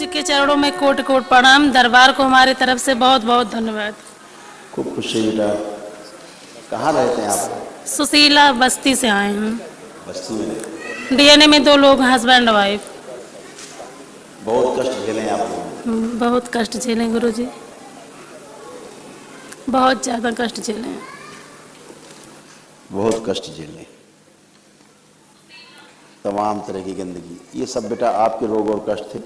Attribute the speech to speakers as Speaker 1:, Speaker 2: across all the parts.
Speaker 1: जी के चरणों में कोटि कोटि प्रणाम। दरबार को हमारी तरफ से बहुत बहुत धन्यवाद।
Speaker 2: खूब खुशी बेटा। कहाँ रहते हैं आप?
Speaker 1: सुशीला बस्ती से आए हैं।
Speaker 2: बस्ती में रहते?
Speaker 1: डीएनए में 2 लोग, हस्बैंड वाइफ।
Speaker 2: बहुत कष्ट झेले हैं आप लोग?
Speaker 1: बहुत कष्ट झेले गुरुजी, बहुत ज़्यादा कष्ट झेले हैं।
Speaker 2: बहुत कष्ट झेले, तमाम तरह की गंदगी, ये सब बेटा आपके रोग और कष्ट थे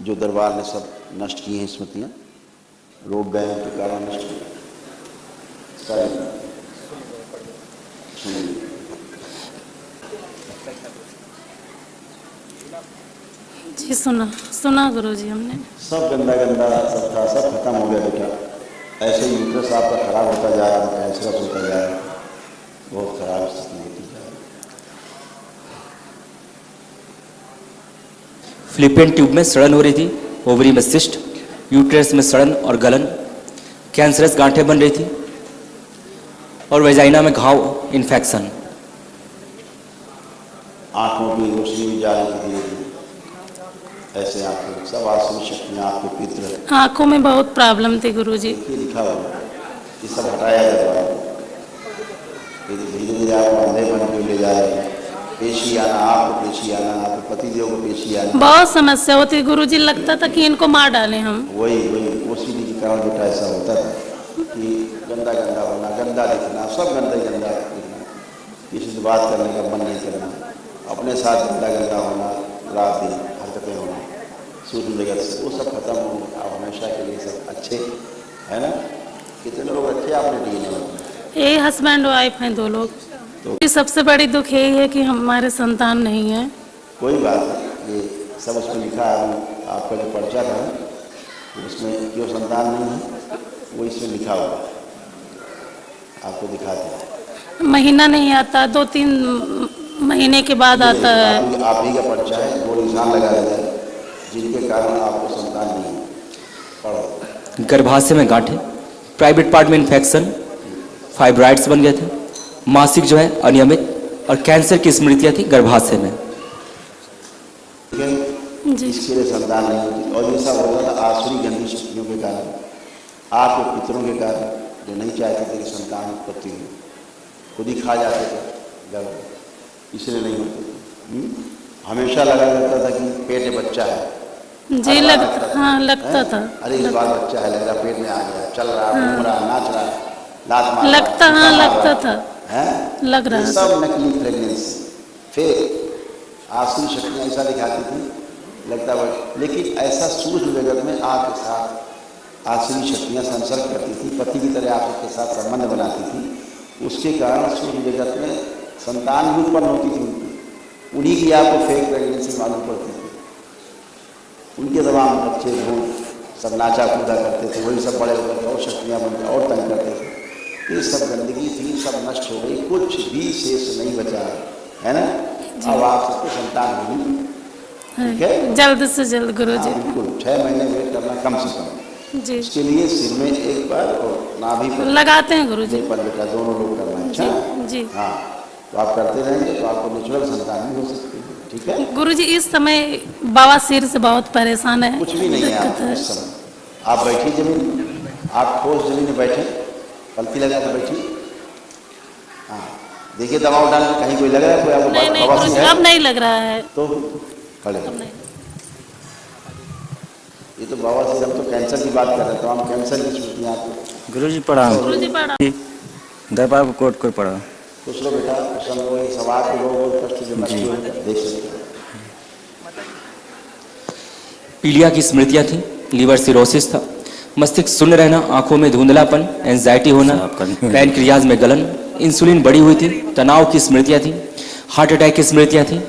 Speaker 2: जो दरबार ने सब नष्ट किए हैं। स्मृतियाँ रोग गए के कारण नष्ट किए।
Speaker 1: जी सुना गुरुजी हमने।
Speaker 2: सब गंदा गंदा सब था, सब खत्म हो गया बेटा। ऐसे ही यूट्रस आपका खराब होता जा रहा है, कैंसरस होता जा रहा है, बहुत खराब स्थिति होती जा रही है।
Speaker 3: फिलिपियन ट्यूब में सड़न हो रही थी, ओवरी में सिस्ट, यूट्रस में सड़न और गलन, कैंसरस गांठें बन रही थी और वेजाइना में घाव, इन्फेक्शन।
Speaker 2: आंखों की रोशनी भी जा रही थी, ऐसे आंखें सब आसुरी शक्तियाँ आपके पित्र।
Speaker 1: आंखों में बहुत प्रॉब्लम थी गुरुजी।
Speaker 2: लिखा हुआ ये सब हटाया जाता है। धीरे धीरे आप अंधे बन के ले जा रहे हैं। पेशी आना, आपको पेशी आना, आपके पतिदेव को पेशी आना,
Speaker 1: बहुत समस्या होती गुरुजी। लगता था कि इनको मार डालें हम।
Speaker 2: वही ओसीडी के कारण बेटा ऐसा होता था कि गंदा गंदा होना, गंदा दिखना, सब गंदा दिखना, किसी से बात करने का मन नहीं करना, अपने साथ गंदा गंदा होना, रात दिन हरकतें होना, सूर्य जगत से वो सब खत्म हो। आप हमेशा के लिए सब अच्छे है ना? कितने लोग अच्छे आपने डीएनए में?
Speaker 1: ये हस्बैंड वाइफ हैं 2 लोग। तो सबसे बड़ी दुख यही है कि हमारे संतान नहीं है।
Speaker 2: कोई बात नहीं, ये सब उसमें लिखा है। आपका जो पर्चा था उसमें क्यों संतान नहीं है वो इसमें लिखा हुआ है, आपको दिखाते हैं।
Speaker 1: महीना नहीं आता, 2-3 महीने के बाद आता है।
Speaker 2: आप ही का पर्चा है, वो निशान लगा दिया है जिनके कारण आपको संतान नहीं है। पढ़ो।
Speaker 3: गर्भाशय में गांठें, प्राइवेट पार्ट में इन्फेक्शन, फाइब्राइड्स बन गए थे, मासिक जो है अनियमित और कैंसर की स्मृतियां थी गर्भाशय में।
Speaker 2: इसके लिए संतान नहीं होती और ये सब होता था आसुरी गंदी शक्तियों के कारण, आपके पितरों के कारण, जो नहीं चाहते थे कि संतान उत्पत्ति हो, खुद ही खा जाते थे गर्भ, इसलिए नहीं होते। हमेशा लगा रहता था कि पेट में बच्चा है
Speaker 1: जी। लगता था।
Speaker 2: अरे इस बार बच्चा है, लग रहा पेट में आ गया, चल रहा, घूम रहा, नाच रहा, लात मार
Speaker 1: लगता
Speaker 2: रहा,
Speaker 1: लगता था, लग रहा
Speaker 2: था। सब नकली प्रेगनेंसी, फिर आसुरी शक्तियाँ ऐसा दिखाती थी, लगता है। लेकिन ऐसा सूक्ष्म जगत में आपके साथ आसुरी शक्तियाँ संसर्ग करती थी, पति की तरह आपके साथ संबंध बनाती थी। उसके कारण सूक्ष्म जगत में संतान भी उत्पन्न होती थी उनकी, उन्हीं की आपको फेक प्रेगनेंसी मालूम पड़ती थी। उनके तमाम बच्चे भूत सब नाचा कूदा करते थे, वही सब बड़े होकर और शक्तियाँ बनकर और तंग करते थे। ये सब गंदगी थी, सब नष्ट हो गई, कुछ भी शेष नहीं बचा है ना? अब आप सबको संतान होगी, ठीक है?
Speaker 1: जल्द से जल्द गुरुजी।
Speaker 2: बिल्कुल 6 महीने वेट करना कम से कम जी। इसके लिए सिर में एक बार और नाभि पर लगाते हैं गुरुजी पर बेटा, दोनों लोग करना। अच्छा जी, हाँ, तो आप करते रहेंगे तो आपको नेचुरल संतान भी हो सकती है, ठीक है
Speaker 1: गुरुजी। इस समय बवासीर से बहुत परेशान है।
Speaker 2: कुछ भी नहीं है आप इस समय। आप बैठिए जमीन, आप ठोस जमीन में बैठे, पलथी लगा के बैठिए। हाँ, देखिए दबाव डाल के कहीं कोई लग रहा है, कोई आपको बवासीर है?
Speaker 1: अब नहीं लग रहा है
Speaker 2: तो खड़े। ये तो बवासीर, हम तो कैंसर की बात कर रहे हैं, तो हम कैंसर की स्मृतियाँ आपको।
Speaker 4: गुरुजी प्रणाम। दरबार को कोट कोट पड़ा।
Speaker 2: कुछ लोग बेटा प्रसन्न हो, सवाल के लोग और कष्ट जो नष्ट हो देख सकते हैं।
Speaker 3: पीलिया की स्मृतियां थी, लीवर सिरोसिस था, मस्तिष्क शून्य रहना, आंखों में धुंधलापन, एंजाइटी होना, पैनक्रियाज में गलन, इंसुलिन बढ़ी हुई थी, तनाव की स्मृतियां थी, हार्ट अटैक की स्मृतियां थी,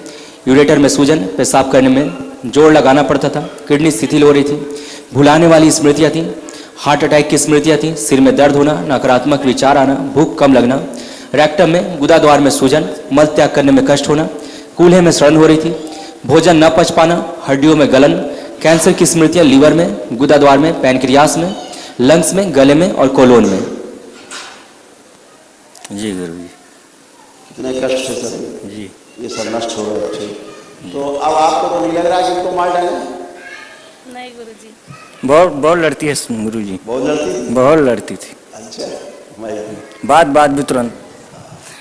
Speaker 3: यूरेटर में सूजन, पेशाब करने में जोर लगाना पड़ता था, किडनी शिथिल हो रही थी, भुलाने वाली स्मृतियां थी, हार्ट अटैक की स्मृतियां थी, सिर में दर्द होना, नकारात्मक विचार आना, भूख कम लगना, रेक्टम में गुदाद्वार में सूजन, मल त्याग करने में कष्ट होना, कूल्हे में सड़न हो रही थी, भोजन न पच पाना, हड्डियों में गलन, कैंसर की स्मृतियां लीवर में, गुदाद्वार में, पैनक्रियास में, लंग्स में, गले में और कोलोन में।
Speaker 4: जी गुरुजी।
Speaker 2: कितने कष्ट है सर
Speaker 4: जी।
Speaker 2: ये सब नष्ट हो रहे अच्छे। तो अब आपको तो नहीं लग रहा कि इनको मार डालें?
Speaker 1: नहीं गुरुजी।
Speaker 4: बहुत बहुत लड़ती है गुरुजी,
Speaker 2: बहुत लड़ती थी?
Speaker 4: बहुत लड़ती थी,
Speaker 2: अच्छा, मैं
Speaker 4: बात बात भी तुरंत।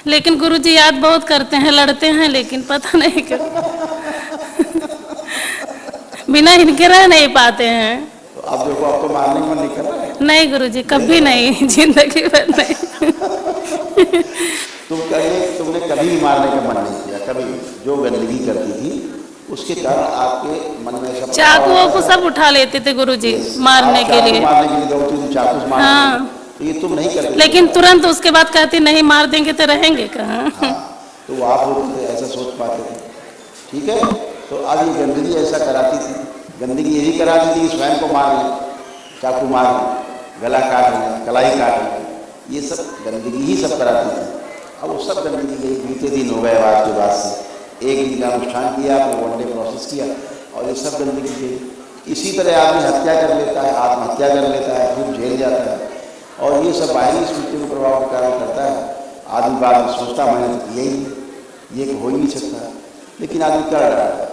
Speaker 1: लेकिन गुरुजी याद बहुत करते हैं, लड़ते हैं, लेकिन पता नहीं क्यों बिना इनके रह नहीं पाते हैं।
Speaker 2: तो अब देखो, आपको मारने का मन नहीं कर रहा है?
Speaker 1: नहीं गुरुजी, कभी नहीं, जिंदगी भर नहीं।
Speaker 2: तुमने कभी भी मारने का मन नहीं किया? कभी जो गंदगी करती थी उसके कारण आपके मन में ऐसा
Speaker 1: चाकुओं को सब उठा लेते थे गुरुजी मारने के लिए।
Speaker 2: मारने के लिए दौड़ती थी, चाकू से मारती थी।
Speaker 1: हाँ,
Speaker 2: तो ये तुम नहीं करते?
Speaker 1: लेकिन तुरंत उसके बाद कहती नहीं, मार देंगे तो रहेंगे कहाँ।
Speaker 2: हाँ, तो वो आप होते थे, ऐसा सोच पाते थे। ठीक है, तो अब ये गंदगी ऐसा कराती थी, गंदगी यही कराती थी कि स्वयं को मार लें, चाकू मार लें, गला काट लें, कलाई काट लें, ये सब गंदगी ही सब कराती थी। अब वो सब गंदगी यही बीते दिन हो गए आज के बाद से। एक दिन का अनुष्ठान किया, आपने वन डे प्रोसेस किया और ये सब गंदगी गई। इसी तरह आदमी हत्या कर लेता है, आत्महत्या कर लेता है, फिर जेल जाता है, और ये सब बाहरी स्मृति को प्रभाव का कारण करता है। आदमी बाद में सोचता मैंने तो किया ही, ये हो ही नहीं सकता, लेकिन आदमी कर रहा है।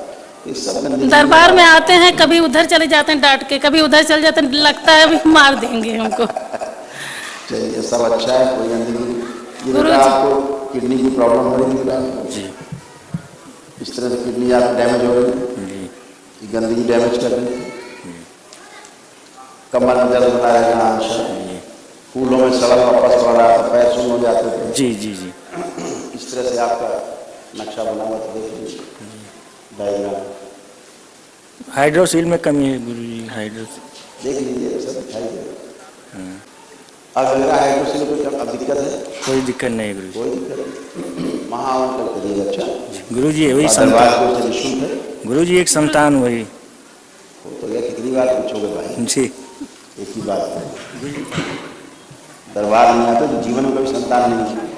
Speaker 2: ये सब गंदगी
Speaker 1: दरबार में आते हैं, कभी उधर चले जाते हैं डांट के, कभी उधर चले जाते हैं, लगता है अभी मार देंगे हमको।
Speaker 2: चलिए, सब अच्छा है, कोई गंदगी नहीं। ये
Speaker 1: गुरु
Speaker 2: बेटा
Speaker 1: जी।
Speaker 2: आपको किडनी की प्रॉब्लम हो रही है
Speaker 4: जी
Speaker 2: इस तरह से किडनी आप डैमेज हो रही है,
Speaker 4: जी
Speaker 2: ये गंदगी डैमेज कर रही है। कमर में दर्द बना रहना, हमेशा फूलों में सड़न वापस पड़ रहा था, पैर सुन हो जाते थे।
Speaker 4: जी जी जी
Speaker 2: इस तरह से आपका नक्शा बना हुआ था, देख लीजिए डायग्राम,
Speaker 4: हाइड्रोसिल में कमी है गुरुजी, हाइड्रोसिल।
Speaker 2: देख लीजिए, सब दिखाई दे। अब लग रहा है हाइड्रोसिल कोई अब दिक्कत है?
Speaker 4: कोई दिक्कत नहीं है गुरुजी।
Speaker 2: कोई दिक्कत नहीं, महावन कर करिए। अच्छा
Speaker 4: गुरुजी वही
Speaker 2: दरबार
Speaker 4: संतान,
Speaker 2: को से निःशुल्क है,
Speaker 4: गुरुजी एक संतान वही।
Speaker 2: हो तो गया, कितनी बार पूछोगे भाई,
Speaker 4: जी
Speaker 2: एक ही बात है। दरबार नहीं आता तो जीवन में कभी संतान नहीं है।